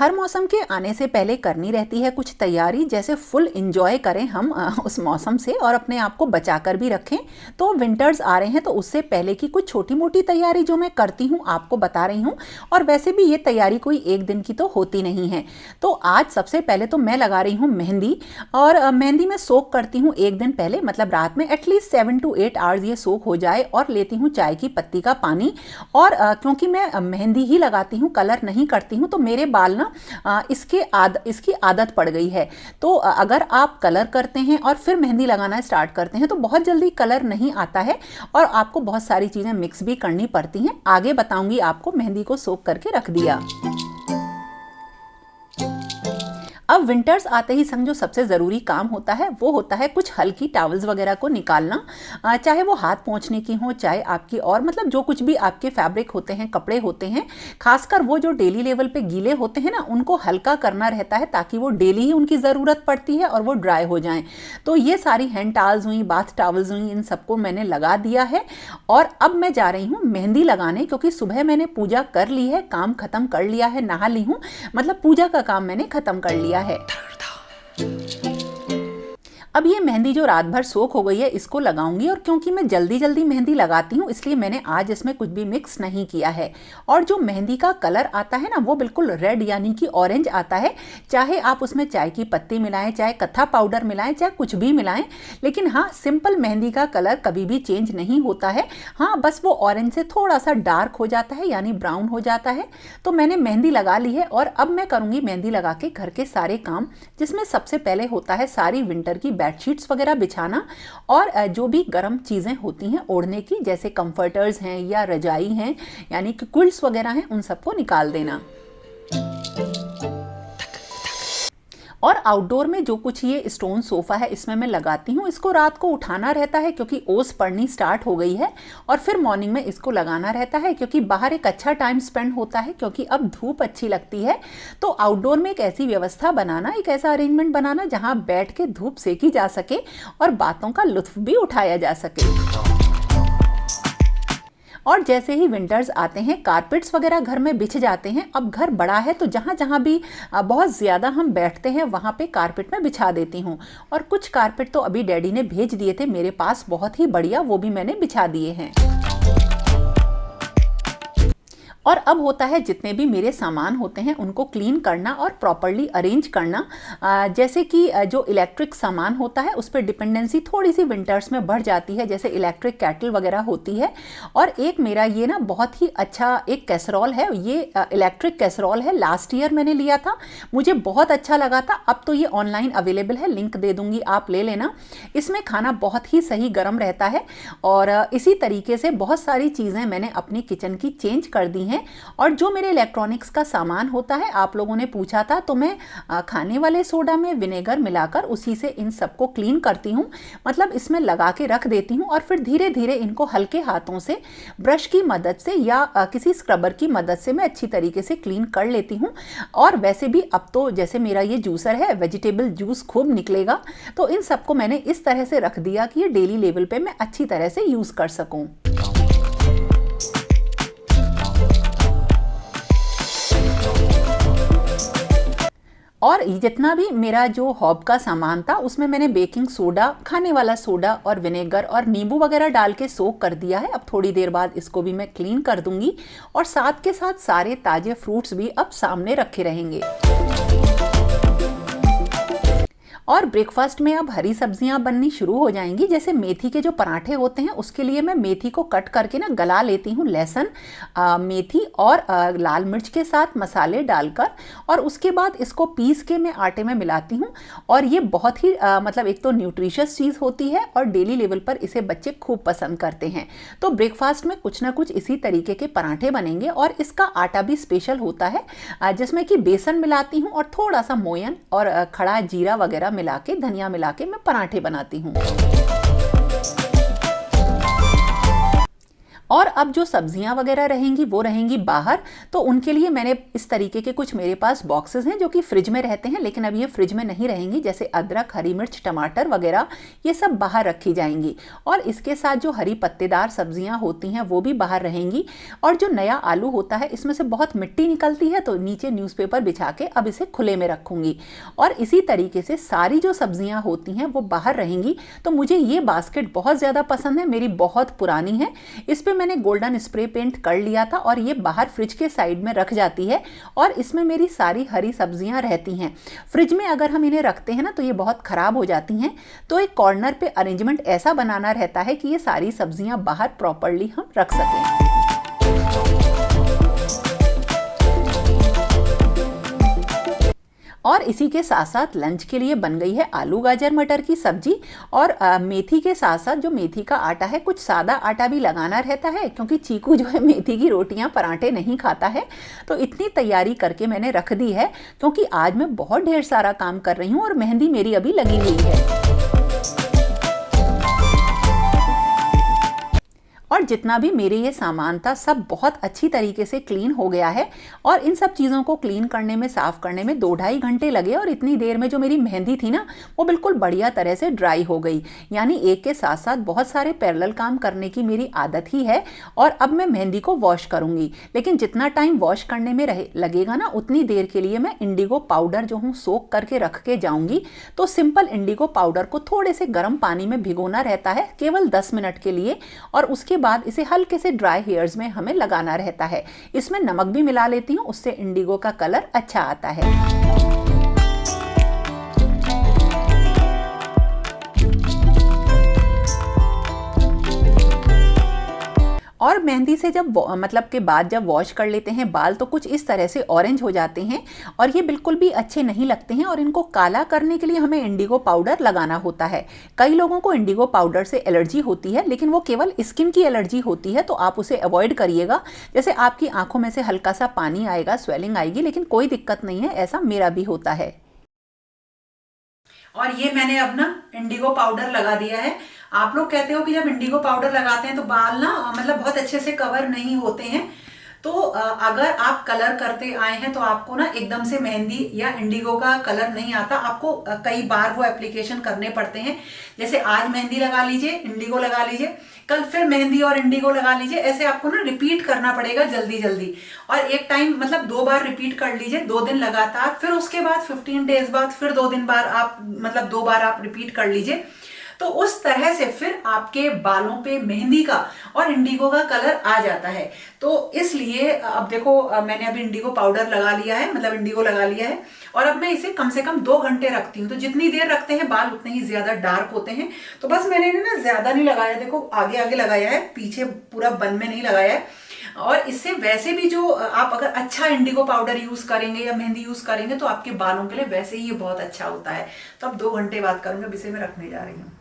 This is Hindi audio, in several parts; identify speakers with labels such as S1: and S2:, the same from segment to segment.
S1: हर मौसम के आने से पहले करनी रहती है कुछ तैयारी, जैसे फुल इंजॉय करें हम उस मौसम से और अपने आप को बचा कर भी रखें। तो विंटर्स आ रहे हैं तो उससे पहले की कुछ छोटी मोटी तैयारी जो मैं करती हूँ आपको बता रही हूँ। और वैसे भी ये तैयारी कोई एक दिन की तो होती नहीं है। तो आज सबसे पहले तो मैं लगा रही हूँ मेहंदी, और मेहंदी में सोक करती हूँ एक दिन पहले, मतलब रात में एटलीस्ट 7 to 8 आवर्स ये सोक हो जाए। और लेती हूँ चाय की पत्ती का पानी, और क्योंकि मैं मेहंदी ही लगाती हूँ, कलर नहीं करती हूँ, तो मेरे बाल ना इसकी आदत पड़ गई है। तो अगर आप कलर करते हैं और फिर मेहंदी लगाना स्टार्ट करते हैं तो बहुत जल्दी कलर नहीं आता है और आपको बहुत सारी चीज़ें मिक्स भी करनी पड़ती हैं। आगे बताऊंगी आपको। मेहंदी को सोक करके रख दिया। अब विंटर्स आते ही संग जो सबसे ज़रूरी काम होता है वो होता है कुछ हल्की टॉवल्स वगैरह को निकालना, चाहे वो हाथ पोंछने की हो, चाहे आपकी और मतलब जो कुछ भी आपके फैब्रिक होते हैं, कपड़े होते हैं, खासकर वो जो डेली लेवल पे गीले होते हैं ना, उनको हल्का करना रहता है ताकि वो डेली ही उनकी ज़रूरत पड़ती है और वो ड्राई हो जाएं। तो ये सारी हैंड टॉवल्स हुई, बाथ टॉवल्स हुई, इन सबको मैंने लगा दिया है। और अब मैं जा रही हूँ मेहंदी लगाने, क्योंकि सुबह मैंने पूजा कर ली है, काम खत्म कर लिया है, नहा ली हूँ, मतलब पूजा का काम मैंने खत्म कर लिया है। अब ये मेहंदी जो रात भर सोख हो गई है इसको लगाऊंगी, और क्योंकि मैं जल्दी जल्दी मेहंदी लगाती हूँ इसलिए मैंने आज इसमें कुछ भी मिक्स नहीं किया है। और जो मेहंदी का कलर आता है ना वो बिल्कुल रेड यानी कि ऑरेंज आता है। चाहे आप उसमें चाय की पत्ती मिलाएं, चाहे कत्था पाउडर मिलाएं, चाहे कुछ भी मिलाएं, लेकिन हाँ, सिंपल मेहंदी का कलर कभी भी चेंज नहीं होता है। हाँ, बस वो ऑरेंज से थोड़ा सा डार्क हो जाता है यानी ब्राउन हो जाता है। तो मैंने मेहंदी लगा ली है और अब मैं करूँगी मेहंदी लगा के घर के सारे काम, जिसमें सबसे पहले होता है सारी विंटर की बेडशीट्स वगैरह बिछाना, और जो भी गर्म चीज़ें होती हैं ओढ़ने की, जैसे कंफर्टर्स हैं या रजाई हैं यानी कि क्विल्ट्स वगैरह हैं, उन सबको निकाल देना। और आउटडोर में जो कुछ ये स्टोन सोफ़ा है इसमें मैं लगाती हूँ, इसको रात को उठाना रहता है क्योंकि ओस पड़नी स्टार्ट हो गई है, और फिर मॉर्निंग में इसको लगाना रहता है क्योंकि बाहर एक अच्छा टाइम स्पेंड होता है, क्योंकि अब धूप अच्छी लगती है। तो आउटडोर में एक ऐसी व्यवस्था बनाना, एक ऐसा अरेंजमेंट बनाना जहाँ बैठ के धूप सेकी जा सके और बातों का लुत्फ भी उठाया जा सके। और जैसे ही विंटर्स आते हैं कारपेट्स वगैरह घर में बिछ जाते हैं। अब घर बड़ा है तो जहाँ जहाँ भी बहुत ज़्यादा हम बैठते हैं वहाँ पे कारपेट में बिछा देती हूँ, और कुछ कारपेट तो अभी डैडी ने भेज दिए थे मेरे पास, बहुत ही बढ़िया, वो भी मैंने बिछा दिए हैं। और अब होता है जितने भी मेरे सामान होते हैं उनको क्लीन करना और प्रॉपरली अरेंज करना। जैसे कि जो इलेक्ट्रिक सामान होता है उस पर डिपेंडेंसी थोड़ी सी विंटर्स में बढ़ जाती है, जैसे इलेक्ट्रिक कैटल वगैरह होती है। और एक मेरा ये ना बहुत ही अच्छा एक कैसरोल है, ये इलेक्ट्रिक कैसरोल है, लास्ट ईयर मैंने लिया था, मुझे बहुत अच्छा लगा था। अब तो ये ऑनलाइन अवेलेबल है, लिंक दे दूंगी, आप ले लेना। इसमें खाना बहुत ही सही गर्म रहता है। और इसी तरीके से बहुत सारी चीज़ें मैंने अपनी किचन की चेंज कर दी हैं। और जो मेरे इलेक्ट्रॉनिक्स का सामान होता है, आप लोगों ने पूछा था, तो मैं खाने वाले सोडा में विनेगर मिलाकर उसी से इन सबको क्लीन करती हूँ, मतलब इसमें लगा के रख देती हूँ और फिर धीरे धीरे इनको हल्के हाथों से ब्रश की मदद से या किसी स्क्रबर की मदद से मैं अच्छी तरीके से क्लीन कर लेती हूँ। और वैसे भी अब तो जैसे मेरा ये जूसर है, वेजिटेबल जूस खूब निकलेगा, तो इन सबको मैंने इस तरह से रख दिया कि ये डेली लेवल पे मैं अच्छी तरह से यूज़ कर सकूँ। और जितना भी मेरा जो हॉब का सामान था उसमें मैंने बेकिंग सोडा, खाने वाला सोडा और विनेगर और नींबू वगैरह डाल के सोक कर दिया है। अब थोड़ी देर बाद इसको भी मैं क्लीन कर दूंगी, और साथ के साथ सारे ताजे फ्रूट्स भी अब सामने रखे रहेंगे। और ब्रेकफास्ट में अब हरी सब्जियां बननी शुरू हो जाएंगी। जैसे मेथी के जो पराठे होते हैं उसके लिए मैं मेथी को कट करके ना गला लेती हूँ, लहसुन, मेथी और लाल मिर्च के साथ मसाले डालकर, और उसके बाद इसको पीस के मैं आटे में मिलाती हूँ। और ये बहुत ही मतलब एक तो न्यूट्रिशियस चीज़ होती है और डेली लेवल पर इसे बच्चे खूब पसंद करते हैं। तो ब्रेकफास्ट में कुछ ना कुछ इसी तरीके के पराठे बनेंगे। और इसका आटा भी स्पेशल होता है, जिसमें कि बेसन मिलाती हूँ और थोड़ा सा मोयन और खड़ा जीरा वगैरह मिला के, धनिया मिला के मैं पराठे बनाती हूँ। और अब जो सब्जियां वगैरह रहेंगी वो रहेंगी बाहर, तो उनके लिए मैंने इस तरीके के कुछ मेरे पास बॉक्सेस हैं जो कि फ्रिज में रहते हैं, लेकिन अब ये फ्रिज में नहीं रहेंगी। जैसे अदरक, हरी मिर्च, टमाटर वगैरह ये सब बाहर रखी जाएंगी। और इसके साथ जो हरी पत्तेदार सब्जियां होती हैं वो भी बाहर रहेंगी। और जो नया आलू होता है इसमें से बहुत मिट्टी निकलती है, तो नीचे न्यूज़पेपर बिछा के अब इसे खुले में रखूंगी। और इसी तरीके से सारी जो सब्जियां होती हैं वो बाहर रहेंगी। तो मुझे ये बास्केट बहुत ज़्यादा पसंद है, मेरी बहुत पुरानी है। इस पर मैंने गोल्डन स्प्रे पेंट कर लिया था और ये बाहर फ्रिज के साइड में रख जाती है और इसमें मेरी सारी हरी सब्जियां रहती हैं। फ्रिज में अगर हम इन्हें रखते हैं ना तो ये बहुत ख़राब हो जाती हैं। तो एक कॉर्नर पे अरेंजमेंट ऐसा बनाना रहता है कि ये सारी सब्जियां बाहर प्रॉपरली हम रख सकें। और इसी के साथ साथ लंच के लिए बन गई है आलू गाजर मटर की सब्जी। और मेथी के साथ साथ जो मेथी का आटा है, कुछ सादा आटा भी लगाना रहता है क्योंकि चीकू जो है मेथी की रोटियां पराठे नहीं खाता है। तो इतनी तैयारी करके मैंने रख दी है क्योंकि आज मैं बहुत ढेर सारा काम कर रही हूँ और मेहंदी मेरी अभी लगी हुई है। और जितना भी मेरे ये सामान था सब बहुत अच्छी तरीके से क्लीन हो गया है। और इन सब चीज़ों को क्लीन करने में, साफ़ करने में 2-2.5 घंटे लगे। और इतनी देर में जो मेरी मेहंदी थी ना वो बिल्कुल बढ़िया तरह से ड्राई हो गई। यानी एक के साथ साथ बहुत सारे पैरेलल काम करने की मेरी आदत ही है। और अब मैं मेहंदी को वॉश करूँगी, लेकिन जितना टाइम वॉश करने में लगेगा ना उतनी देर के लिए मैं इंडिगो पाउडर जो हूँ सोक करके रख के जाऊँगी। तो सिंपल इंडिगो पाउडर को थोड़े से गर्म पानी में भिगोना रहता है केवल 10 मिनट के लिए। और उसके बाद इसे हल्के से ड्राई हेयर्स में हमें लगाना रहता है। इसमें नमक भी मिला लेती हूँ, उससे इंडिगो का कलर अच्छा आता है। और मेहंदी से जब मतलब के बाद जब वॉश कर लेते हैं बाल तो कुछ इस तरह से ऑरेंज हो जाते हैं और ये बिल्कुल भी अच्छे नहीं लगते हैं। और इनको काला करने के लिए हमें इंडिगो पाउडर लगाना होता है। कई लोगों को इंडिगो पाउडर से एलर्जी होती है, लेकिन वो केवल स्किन की एलर्जी होती है, तो आप उसे अवॉइड करिएगा। जैसे आपकी आंखों में से हल्का सा पानी आएगा, स्वेलिंग आएगी, लेकिन कोई दिक्कत नहीं है, ऐसा मेरा भी होता है।
S2: और ये मैंने अब ना इंडिगो पाउडर लगा दिया है। आप लोग कहते हो कि जब इंडिगो पाउडर लगाते हैं तो बाल ना मतलब बहुत अच्छे से कवर नहीं होते हैं। तो अगर आप कलर करते आए हैं तो आपको ना एकदम से मेहंदी या इंडिगो का कलर नहीं आता, आपको कई बार वो एप्लीकेशन करने पड़ते हैं। जैसे आज मेहंदी लगा लीजिए, इंडिगो लगा लीजिए, कल फिर मेहंदी और इंडिगो लगा लीजिए। ऐसे आपको ना रिपीट करना पड़ेगा जल्दी जल्दी। और एक टाइम मतलब 2 बार रिपीट कर लीजिए, 2 दिन लगातार, फिर उसके बाद 15 डेज बाद फिर 2 दिन बाद आप मतलब 2 बार आप रिपीट कर लीजिए। तो उस तरह से फिर आपके बालों पे मेहंदी का और इंडिगो का कलर आ जाता है। तो इसलिए अब देखो मैंने अभी इंडिगो पाउडर लगा लिया है, मतलब इंडिगो लगा लिया है। और अब मैं इसे कम से कम 2 घंटे रखती हूँ। तो जितनी देर रखते हैं बाल उतने ही ज्यादा डार्क होते हैं। तो बस मैंने इन्हें ना ज्यादा नहीं लगाया, देखो आगे आगे लगाया है, पीछे पूरा बन में नहीं लगाया है। और इससे वैसे भी जो आप अगर अच्छा इंडिगो पाउडर यूज करेंगे या मेहंदी यूज करेंगे तो आपके बालों के लिए वैसे ही ये बहुत अच्छा होता है। तो अब 2 घंटे बाद करूंगी, अब इसे मैं रखने जा रही हूँ।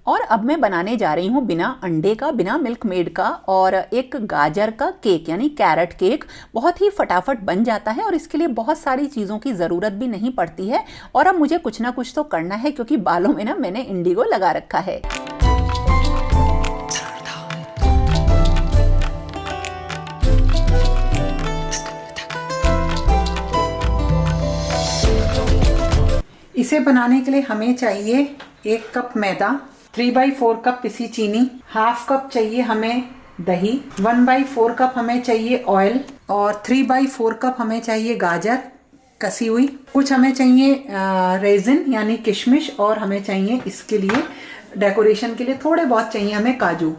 S1: और अब मैं बनाने जा रही हूँ बिना अंडे का, बिना मिल्क मेड का और एक गाजर का केक यानी कैरेट केक। बहुत ही फटाफट बन जाता है और इसके लिए बहुत सारी चीज़ों की ज़रूरत भी नहीं पड़ती है। और अब मुझे कुछ ना कुछ तो करना है क्योंकि बालों में ना मैंने इंडिगो लगा रखा है।
S2: इसे बनाने के लिए हमें चाहिए 1 कप मैदा, 3/4 कप पिसी चीनी, 1/2 कप चाहिए हमें दही, 1/4 कप हमें चाहिए ऑयल और 3/4 कप हमें चाहिए गाजर कसी हुई। कुछ हमें चाहिए रेजिन यानी किशमिश और हमें चाहिए इसके लिए डेकोरेशन के लिए थोड़े बहुत चाहिए हमें काजू।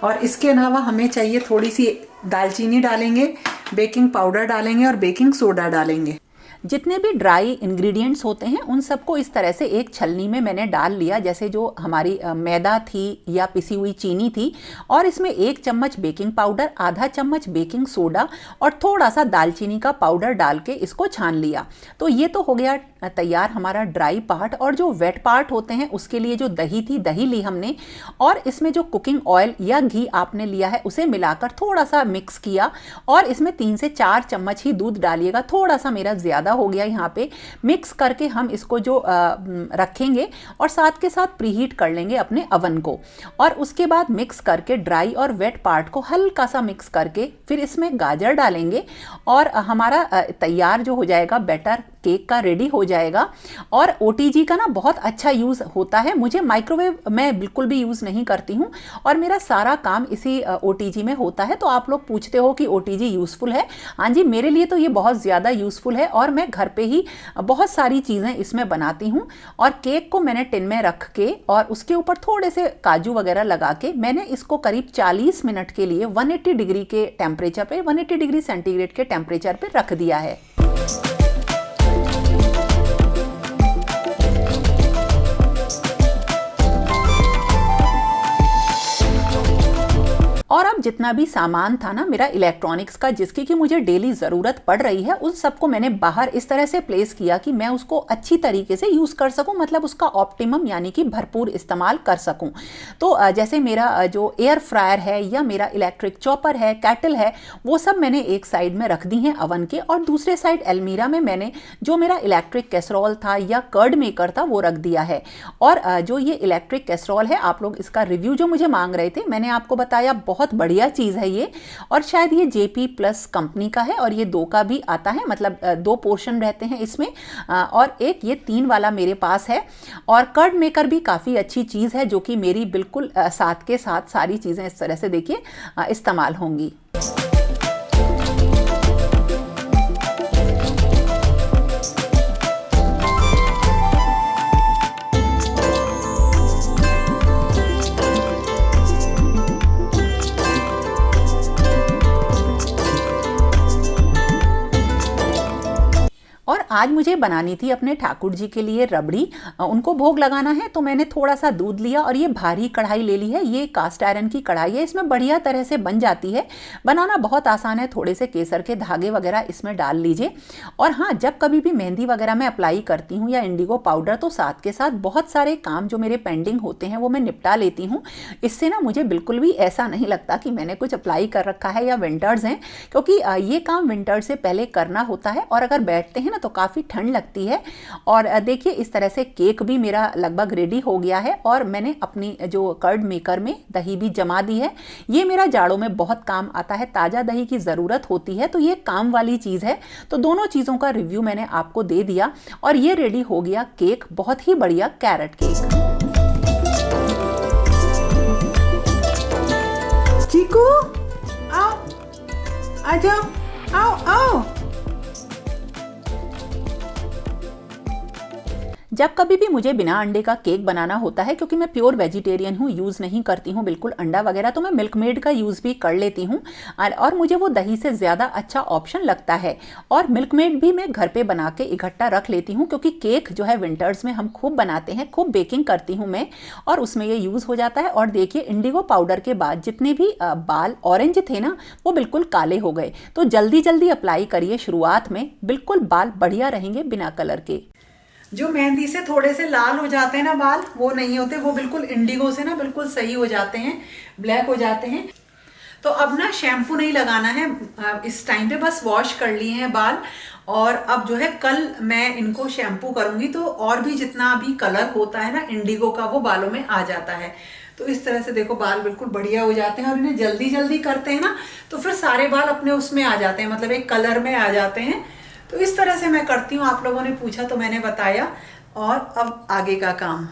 S2: और इसके अलावा हमें चाहिए थोड़ी सी दालचीनी डालेंगे, बेकिंग पाउडर डालेंगे और बेकिंग सोडा डालेंगे।
S1: जितने भी ड्राई इंग्रेडिएंट्स होते हैं उन सबको इस तरह से एक छलनी में मैंने डाल लिया। जैसे जो हमारी मैदा थी या पिसी हुई चीनी थी और इसमें 1 चम्मच बेकिंग पाउडर, आधा चम्मच बेकिंग सोडा और थोड़ा सा दालचीनी का पाउडर डाल के इसको छान लिया। तो ये तो हो गया तैयार हमारा ड्राई पार्ट, और जो वेट पार्ट होते हैं उसके लिए जो दही थी, दही ली हमने, और इसमें जो कुकिंग ऑयल या घी आपने लिया है उसे मिलाकर थोड़ा सा मिक्स किया, और इसमें 3 से 4 चम्मच ही दूध डालिएगा, थोड़ा सा मेरा ज़्यादा हो गया यहाँ पे। मिक्स करके हम इसको जो रखेंगे और साथ के साथ प्रीहीट कर लेंगे अपने अवन को, और उसके बाद मिक्स करके ड्राई और वेट पार्ट को हल्का सा मिक्स करके फिर इसमें गाजर डालेंगे, और हमारा तैयार जो हो जाएगा बैटर केक का रेडी हो जाएगा। और OTG का ना बहुत अच्छा यूज़ होता है, मुझे माइक्रोवेव मैं बिल्कुल भी यूज़ नहीं करती हूँ, और मेरा सारा काम इसी OTG में होता है। तो आप लोग पूछते हो कि OTG यूज़फुल है, हाँ जी, मेरे लिए तो ये बहुत ज़्यादा यूज़फुल है, और मैं घर पे ही बहुत सारी चीज़ें इसमें बनाती हूँ। और केक को मैंने टिन में रख के और उसके ऊपर थोड़े से काजू वगैरह लगा के मैंने इसको करीब 40 मिनट के लिए 180 डिग्री के टेम्परेचर पे, 180 डिग्री सेंटीग्रेड के टेम्परेचर पे रख दिया है। और अब जितना भी सामान था ना मेरा इलेक्ट्रॉनिक्स का, जिसकी कि मुझे डेली ज़रूरत पड़ रही है, उन सबको मैंने बाहर इस तरह से प्लेस किया कि मैं उसको अच्छी तरीके से यूज़ कर सकूं, मतलब उसका ऑप्टिमम यानी कि भरपूर इस्तेमाल कर सकूं। तो जैसे मेरा जो एयर फ्रायर है या मेरा इलेक्ट्रिक चॉपर है, कैटल है, वो सब मैंने एक साइड में रख दी हैं अवन के, और दूसरे साइड अलमीरा में मैंने जो मेरा इलेक्ट्रिक कैसरोल था या कर्ड मेकर था वो रख दिया है। और जो ये इलेक्ट्रिक कैसरोल है, आप लोग इसका रिव्यू जो मुझे मांग रहे थे, मैंने आपको बताया बहुत बढ़िया चीज़ है ये, और शायद ये JP प्लस कंपनी का है, और ये 2 का भी आता है, मतलब 2 पोर्शन रहते हैं इसमें, और एक ये 3 वाला मेरे पास है। और कर्ड मेकर भी काफ़ी अच्छी चीज़ है, जो कि मेरी बिल्कुल साथ के साथ सारी चीज़ें इस तरह से देखिए इस्तेमाल होंगी। और आज मुझे बनानी थी अपने ठाकुर जी के लिए रबड़ी, उनको भोग लगाना है, तो मैंने थोड़ा सा दूध लिया और ये भारी कढ़ाई ले ली है। ये कास्ट आयरन की कढ़ाई है, इसमें बढ़िया तरह से बन जाती है, बनाना बहुत आसान है। थोड़े से केसर के धागे वगैरह इसमें डाल लीजिए। और हाँ, जब कभी भी मेहंदी वगैरह मैं अप्लाई करती हूँ या इंडिगो पाउडर, तो साथ के साथ बहुत सारे काम जो मेरे पेंडिंग होते हैं वो मैं निपटा लेती हूँ। इससे ना मुझे बिल्कुल भी ऐसा नहीं लगता कि मैंने कुछ अप्लाई कर रखा है या विंटर्स हैं, क्योंकि ये काम विंटर से पहले करना होता है, और अगर बैठते हैं ना तो काफ़ी ठंड लगती है। और देखिए इस तरह से केक भी मेरा लगभग रेडी हो गया है, और मैंने अपनी जो कर्ड मेकर में दही भी जमा दी है। ये मेरा जाड़ों में बहुत काम आता है, ताज़ा दही की ज़रूरत होती है, तो ये काम वाली चीज़ है। तो दोनों चीज़ों का रिव्यू मैंने आपको दे दिया, और ये रेडी हो गया केक, बहुत ही बढ़िया कैरेट केक।
S2: चीकू आओ, आ जाओ, आओ आओ।
S1: जब कभी भी मुझे बिना अंडे का केक बनाना होता है, क्योंकि मैं प्योर वेजिटेरियन हूँ, यूज़ नहीं करती हूँ बिल्कुल अंडा वगैरह, तो मैं मिल्कमेड का यूज़ भी कर लेती हूँ, और मुझे वो दही से ज़्यादा अच्छा ऑप्शन लगता है। और मिल्कमेड भी मैं घर पे बना के इकट्ठा रख लेती हूँ, क्योंकि केक जो है विंटर्स में हम खूब बनाते हैं, खूब बेकिंग करती हूँ मैं, और उसमें ये यूज़ हो जाता है। और देखिए इंडिगो पाउडर के बाद जितने भी बाल ऑरेंज थे ना, वो बिल्कुल काले हो गए। तो जल्दी जल्दी अप्लाई करिए शुरुआत में, बिल्कुल बाल बढ़िया रहेंगे बिना कलर के।
S2: जो मेहंदी से थोड़े से लाल हो जाते हैं ना बाल, वो नहीं होते, वो बिल्कुल इंडिगो से ना बिल्कुल सही हो जाते हैं, ब्लैक हो जाते हैं। तो अब ना शैम्पू नहीं लगाना है इस टाइम पे, बस वॉश कर लिए हैं बाल। और अब जो है कल मैं इनको शैम्पू करूंगी, तो और भी जितना भी कलर होता है ना इंडिगो का, वो बालों में आ जाता है। तो इस तरह से देखो बाल बिल्कुल बढ़िया हो जाते हैं, और इन्हें जल्दी जल्दी करते हैं ना तो फिर सारे बाल अपने उसमें आ जाते हैं, मतलब एक कलर में आ जाते हैं। तो इस तरह से मैं करती हूँ, आप लोगों ने पूछा तो मैंने बताया। और अब आगे का काम।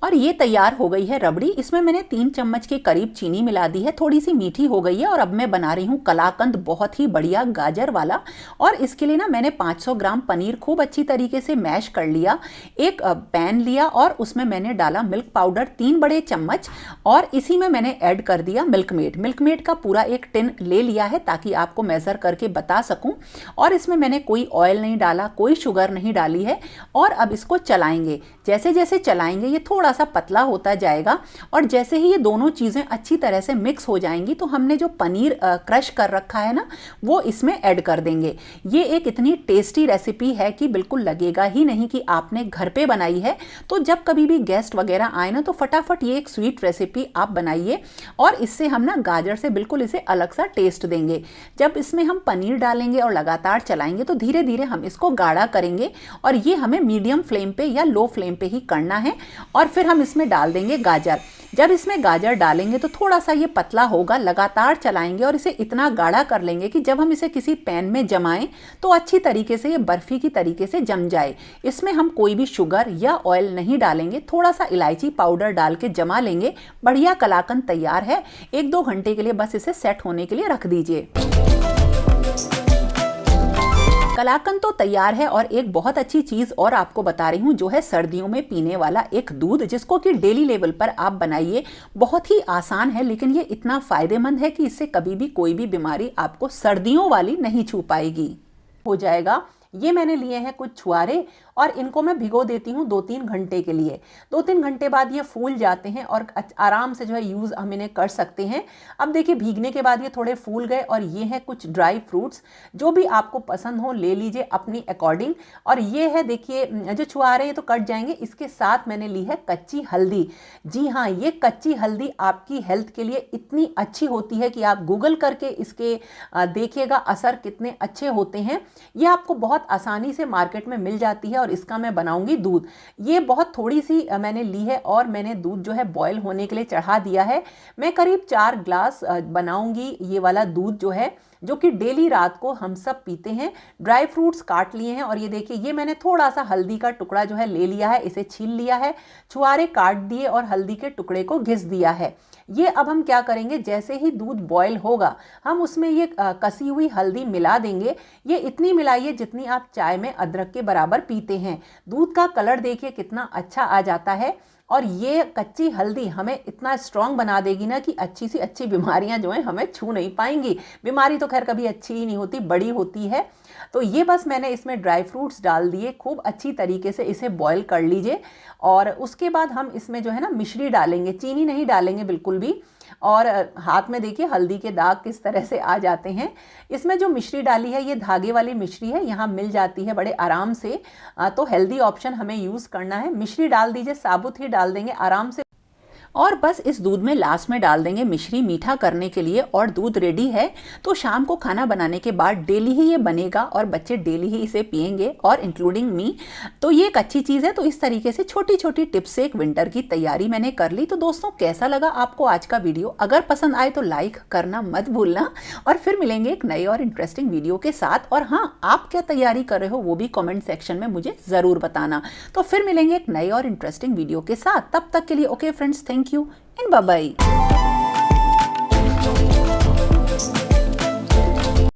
S1: और ये तैयार हो गई है रबड़ी। इसमें मैंने 3 चम्मच के करीब चीनी मिला दी है, थोड़ी सी मीठी हो गई है। और अब मैं बना रही हूँ कलाकंद, बहुत ही बढ़िया गाजर वाला। और इसके लिए ना मैंने 500 ग्राम पनीर खूब अच्छी तरीके से मैश कर लिया। एक पैन लिया और उसमें मैंने डाला मिल्क पाउडर 3 बड़े चम्मच, और इसी में मैंने ऐड कर दिया मिल्कमेड। मिल्कमेड का पूरा एक टिन ले लिया है ताकि आपको मेज़र करके बता सकूँ। और इसमें मैंने कोई ऑयल नहीं डाला, कोई शुगर नहीं डाली है। और अब इसको चलाएंगे, जैसे जैसे चलाएंगे ये थोड़ा सा पतला होता जाएगा। और जैसे ही ये दोनों चीज़ें अच्छी तरह से मिक्स हो जाएंगी तो हमने जो पनीर क्रश कर रखा है ना, वो इसमें ऐड कर देंगे। ये एक इतनी टेस्टी रेसिपी है कि बिल्कुल लगेगा ही नहीं कि आपने घर पे बनाई है। तो जब कभी भी गेस्ट वगैरह आए ना, तो फटाफट ये एक स्वीट रेसिपी आप बनाइए और इससे हम ना गाजर से बिल्कुल इसे अलग सा टेस्ट देंगे। जब इसमें हम पनीर डालेंगे और लगातार चलाएंगे तो धीरे धीरे हम इसको गाढ़ा करेंगे, और ये हमें मीडियम फ्लेम पे या लो फ्लेम पे ही करना है। और फिर हम इसमें डाल देंगे गाजर। जब इसमें गाजर डालेंगे तो थोड़ा सा ये पतला होगा, लगातार चलाएंगे और इसे इतना गाढ़ा कर लेंगे कि जब हम इसे किसी पैन में जमाएं तो अच्छी तरीके से ये बर्फी की तरीके से जम जाए। इसमें हम कोई भी शुगर या ऑयल नहीं डालेंगे, थोड़ा सा इलायची पाउडर डाल के जमा लेंगे। बढ़िया कलाकंद तैयार है। 1-2 घंटे के लिए बस इसे सेट होने के लिए रख दीजिए। कलाकंद तो तैयार है। और एक बहुत अच्छी चीज़ और आपको बता रही हूँ, जो है सर्दियों में पीने वाला एक दूध, जिसको कि डेली लेवल पर आप बनाइए। बहुत ही आसान है, लेकिन ये इतना फ़ायदेमंद है कि इससे कभी भी कोई भी बीमारी आपको सर्दियों वाली नहीं छू पाएगी। हो जाएगा। ये मैंने लिए हैं कुछ छुआरे और इनको मैं भिगो देती हूँ 2-3 घंटे के लिए। 2-3 घंटे बाद ये फूल जाते हैं और आराम से जो है यूज़ हम इन्हें कर सकते हैं। अब देखिए भीगने के बाद ये थोड़े फूल गए और ये हैं कुछ ड्राई फ्रूट्स, जो भी आपको पसंद हो ले लीजिए अपनी अकॉर्डिंग। और ये है देखिए जो छुआरे ये तो कट जाएंगे। इसके साथ मैंने ली है कच्ची हल्दी। जी हाँ, ये कच्ची हल्दी आपकी हेल्थ के लिए इतनी अच्छी होती है कि आप गूगल करके इसके देखिएगा असर कितने अच्छे होते हैं। ये आपको बहुत आसानी से मार्केट में मिल जाती है। और इसका मैं बनाऊंगी दूध। ये बहुत थोड़ी सी मैंने ली है और मैंने दूध जो है बॉयल होने के लिए चढ़ा दिया है। मैं करीब 4 ग्लास बनाऊंगी ये वाला दूध, जो है जो कि डेली रात को हम सब पीते हैं। ड्राई फ्रूट्स काट लिए हैं और ये देखिए ये मैंने थोड़ा सा हल्दी का टुकड़ा जो है ले लिया है, इसे छील लिया है, छुआरे काट दिए और हल्दी के टुकड़े को घिस दिया है। ये अब हम क्या करेंगे, जैसे ही दूध बॉयल होगा हम उसमें ये कसी हुई हल्दी मिला देंगे। ये इतनी मिलाइए जितनी आप चाय में अदरक के बराबर पीते हैं। दूध का कलर देखिए कितना अच्छा आ जाता है। और ये कच्ची हल्दी हमें इतना स्ट्रॉन्ग बना देगी ना कि अच्छी सी अच्छी बीमारियां जो हैं हमें छू नहीं पाएंगी। बीमारी तो खैर कभी अच्छी ही नहीं होती, बड़ी होती है। तो ये बस मैंने इसमें ड्राई फ्रूट्स डाल दिए, खूब अच्छी तरीके से इसे बॉईल कर लीजिए। और उसके बाद हम इसमें जो है ना मिश्री डालेंगे, चीनी नहीं डालेंगे बिल्कुल भी। और हाथ में देखिए हल्दी के दाग किस तरह से आ जाते हैं। इसमें जो मिश्री डाली है ये धागे वाली मिश्री है, यहाँ मिल जाती है बड़े आराम से। तो हेल्दी ऑप्शन हमें यूज़ करना है। मिश्री डाल दीजिए, साबुत ही डाल देंगे आराम से। और बस इस दूध में लास्ट में डाल देंगे मिश्री मीठा करने के लिए और दूध रेडी है। तो शाम को खाना बनाने के बाद डेली ही ये बनेगा और बच्चे डेली ही इसे पियेंगे, और इंक्लूडिंग मी। तो ये एक अच्छी चीज़ है। तो इस तरीके से छोटी छोटी टिप्स से एक विंटर की तैयारी मैंने कर ली। तो दोस्तों कैसा लगा आपको आज का वीडियो? अगर पसंद आए तो लाइक करना मत भूलना, और फिर मिलेंगे एक नए और इंटरेस्टिंग वीडियो के साथ। और हाँ, आप क्या तैयारी कर रहे हो वो भी कॉमेंट सेक्शन में मुझे ज़रूर बताना। तो फिर मिलेंगे एक नए और इंटरेस्टिंग वीडियो के साथ। तब तक के लिए okay friends, thank you and bye bye.